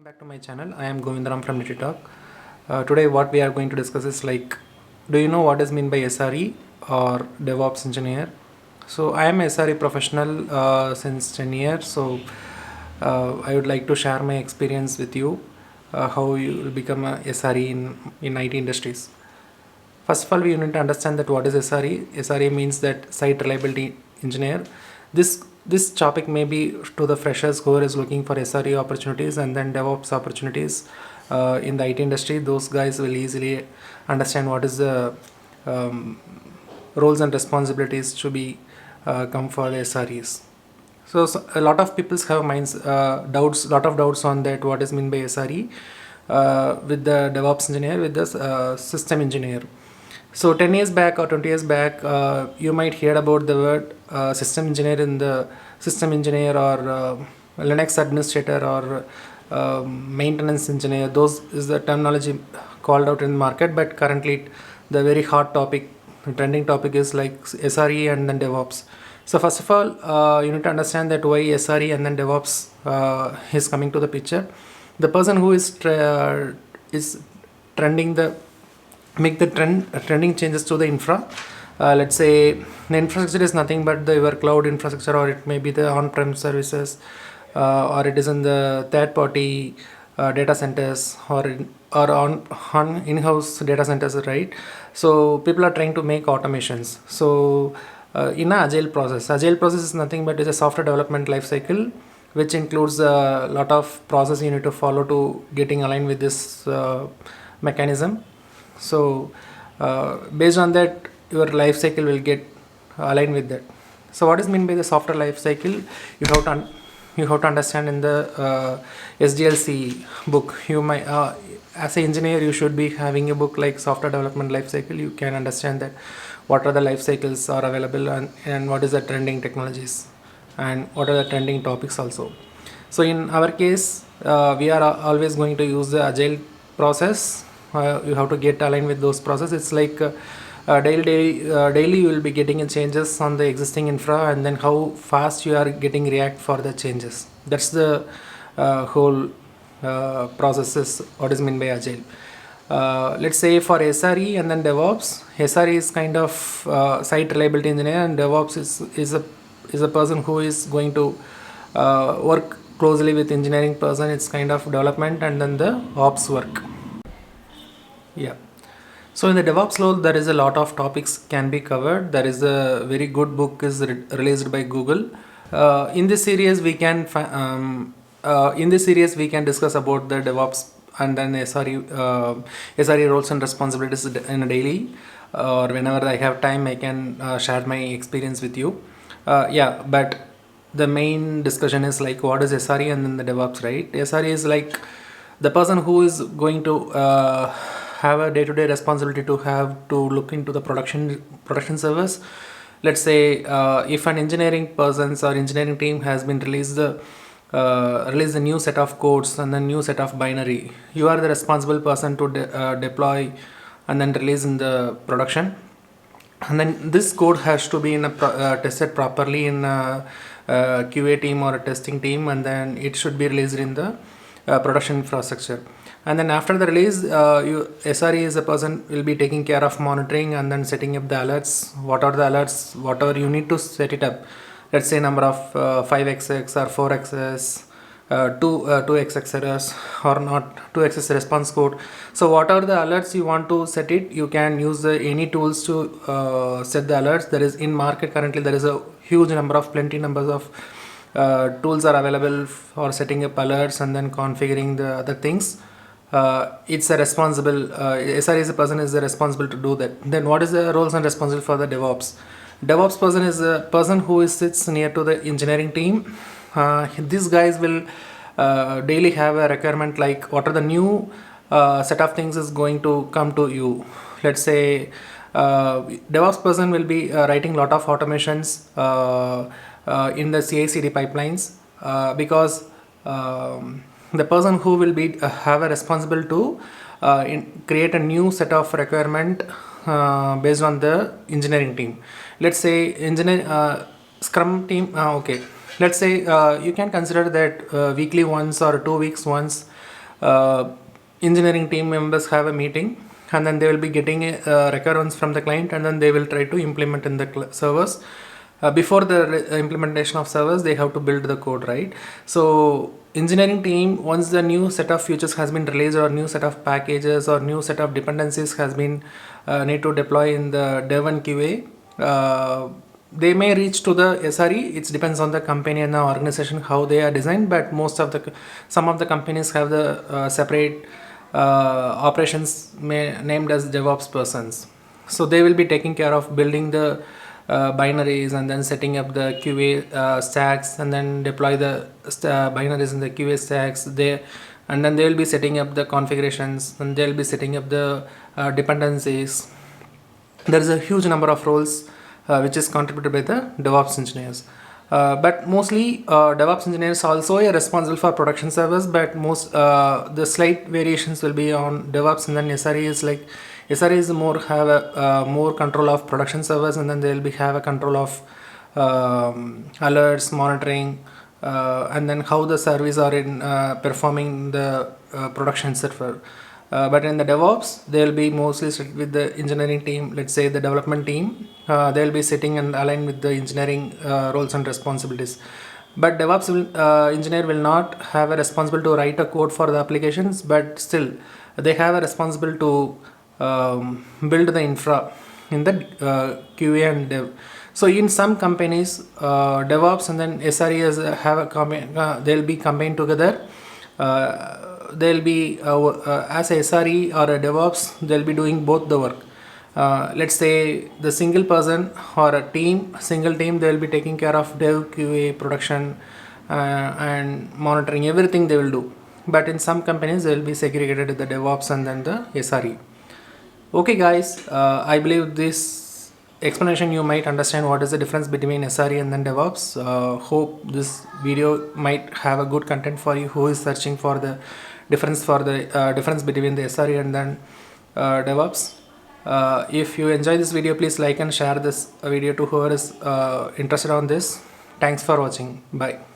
back to my channel. I am Govindaram from Nitty Talk. Today what we are going to discuss is like, do you know what is mean by SRE or DevOps engineer? So I am a SRE professional since 10 years. So I would like to share my experience with you, how you will become a SRE in IT industries. First of all, we need to understand that what is SRE. SRE means that Site Reliability Engineer. This topic may be to the freshers who is looking for SRE opportunities and then DevOps opportunities in the IT industry. Those guys will easily understand what is the roles and responsibilities to be come for the SREs. So a lot of people have lot of doubts on that what is meant by SRE with the DevOps engineer, with the system engineer. So 10 years back or 20 years back, you might hear about the word system engineer in the system engineer or Linux administrator or maintenance engineer. Those is the terminology called out in the market, but currently the very hot topic, trending topic is like SRE and then DevOps. So first of all, you need to understand that why SRE and then DevOps is coming to the picture. The person who is trending the make the trending changes to the infra. Let's say the infrastructure is nothing but your cloud infrastructure, or it may be the on-prem services, or it is in the third-party data centers, or on in-house data centers, right? So people are trying to make automations. So in an agile process is nothing but is a software development life cycle, which includes a lot of process you need to follow to getting aligned with this mechanism. So based on that, your life cycle will get aligned with that. So what is meant by the software life cycle? You have to understand in the SDLC book. You might as an engineer, you should be having a book like software development life cycle. You can understand that what are the life cycles are available, and what is the trending technologies, and what are the trending topics also. So in our case, we are always going to use the agile process. You have to get aligned with those processes. It's like daily you will be getting changes on the existing infra, and then how fast you are getting react for the changes. That's the whole process is what is meant by agile. Let's say for SRE and then DevOps, SRE is kind of site reliability engineer, and DevOps is a person who is going to work closely with engineering person. It's kind of development and then the ops work. Yeah. So in the DevOps role, there is a lot of topics can be covered. There is a very good book is released by Google. In this series, we can discuss about the DevOps and then SRE roles and responsibilities in a daily, or whenever I have time, I can share my experience with you. But the main discussion is like what is SRE and then the DevOps, right? SRE is like the person who is going to have a day-to-day responsibility to have to look into the production service. Let's say if an engineering person's or engineering team has been released a new set of codes and then new set of binary, you are the responsible person to deploy and then release in the production. And then this code has to be tested properly in a QA team or a testing team, and then it should be released in the production infrastructure. And then after the release, SRE is a person will be taking care of monitoring and then setting up the alerts. What are the alerts? Whatever you need to set it up. Let's say number of 5xx or 4xx, 2xx errors or not 2xx response code. So whatever the alerts you want to set it, you can use any tools to set the alerts. There is in market currently there is a huge number of plenty numbers of tools are available for setting up alerts and then configuring the other things. It's a responsible SRE is a person is responsible to do that. Then what is the roles and responsibility for the DevOps? DevOps person is a person who sits near to the engineering team. These guys will daily have a requirement like what are the new set of things is going to come to you. Let's say DevOps person will be writing lot of automations in the CI/CD pipelines because the person who will be have a responsible to create a new set of requirement based on the engineering team. Let's say Scrum team. Okay, let's say you can consider that weekly once or 2 weeks once, uh, engineering team members have a meeting, and then they will be getting requirements from the client, and then they will try to implement in the servers. Before the implementation of servers, they have to build the code, right? So engineering team, once the new set of features has been released, or new set of packages or new set of dependencies has been need to deploy in the dev and QA, they may reach to the SRE. It depends on the company and the organization how they are designed, but some of the companies have the separate operations named as DevOps persons. So they will be taking care of building the binaries, and then setting up the QA stacks, and then deploy the binaries in the QA stacks. And then they will be setting up the configurations, and they will be setting up the dependencies. There is a huge number of roles which is contributed by the DevOps engineers. But mostly DevOps engineers also are responsible for production servers, but most the slight variations will be on DevOps, and then SRE is like SRE is more have a more control of production servers, and then they will be have a control of alerts, monitoring, and then how the service are in performing the production server. But in the DevOps, they will be mostly sit with the engineering team, let's say the development team. They will be sitting and aligned with the engineering roles and responsibilities. But DevOps engineer will not have a responsibility to write a code for the applications, but still they have a responsibility to build the infra in the QA and dev. So in some companies, DevOps and then SREs have a they'll be combined together. They'll be as a SRE or a DevOps, they'll be doing both the work. Let's say the single person or a single team, they'll be taking care of dev, QA, production, and monitoring, everything they will do. But in some companies, they'll be segregated with the DevOps and then the SRE. Okay guys, I believe this explanation you might understand what is the difference between SRE and then DevOps. Hope this video might have a good content for you who is searching for the difference between the SRE and then DevOps. If you enjoy this video, please like and share this video to whoever is interested on this. Thanks for watching. Bye.